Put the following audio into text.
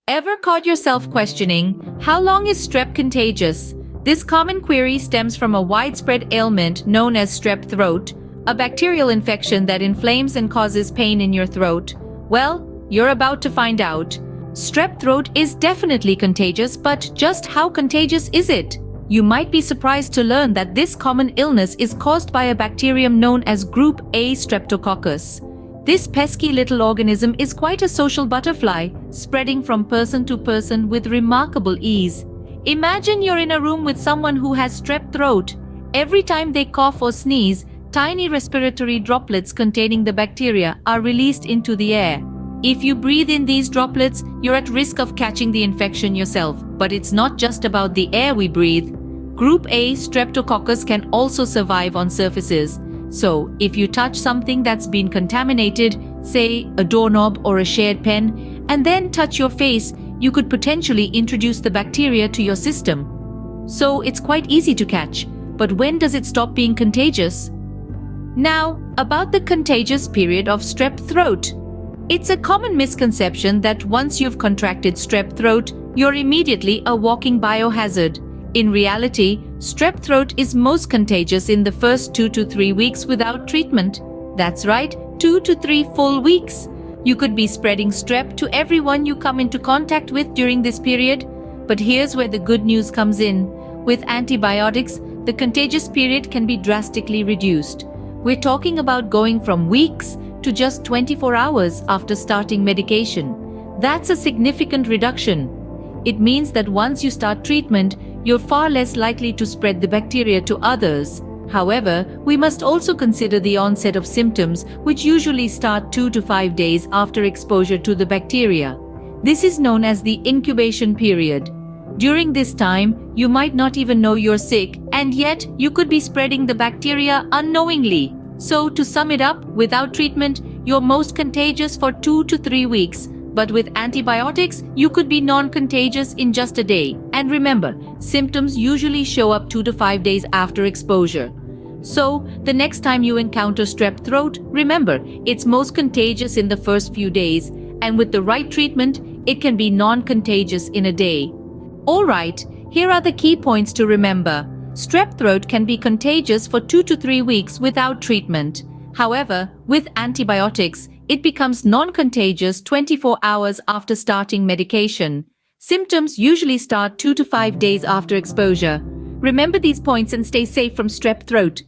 Ever caught yourself questioning, how long is strep contagious? This common query stems from a widespread ailment known as strep throat, a bacterial infection that inflames and causes pain in your throat. Well, you're about to find out. Strep throat is definitely contagious, but just how contagious is it? You might be surprised to learn that this common illness is caused by a bacterium known as Group A streptococcus. This pesky little organism is quite a social butterfly, spreading from person to person with remarkable ease. Imagine you're in a room with someone who has strep throat. Every time they cough or sneeze, tiny respiratory droplets containing the bacteria are released into the air. If you breathe in these droplets, you're at risk of catching the infection yourself. But it's not just about the air we breathe. Group A streptococcus can also survive on surfaces. So, if you touch something that's been contaminated, say a doorknob or a shared pen, and then touch your face, you could potentially introduce the bacteria to your system. So, it's quite easy to catch. But when does it stop being contagious? Now, about the contagious period of strep throat. It's a common misconception that once you've contracted strep throat, you're immediately a walking biohazard. In reality, strep throat is most contagious in the first 2 to 3 weeks without treatment. That's right, 2 to 3 full weeks. You could be spreading strep to everyone you come into contact with during this period. But here's where the good news comes in. With antibiotics, the contagious period can be drastically reduced. We're talking about going from weeks to just 24 hours after starting medication. That's a significant reduction. It means that once you start treatment, you're far less likely to spread the bacteria to others. However, we must also consider the onset of symptoms, which usually start 2 to 5 days after exposure to the bacteria. This is known as the incubation period. During this time, you might not even know you're sick, and yet you could be spreading the bacteria unknowingly. So, to sum it up, without treatment, you're most contagious for 2 to 3 weeks. But with antibiotics, you could be non-contagious in just a day. And remember, symptoms usually show up 2 to 5 days after exposure. So, the next time you encounter strep throat, remember, it's most contagious in the first few days, and with the right treatment, it can be non-contagious in a day. Alright, here are the key points to remember. Strep throat can be contagious for 2 to 3 weeks without treatment. However, with antibiotics, it becomes non-contagious 24 hours after starting medication. Symptoms usually start 2 to 5 days after exposure. Remember these points and stay safe from strep throat.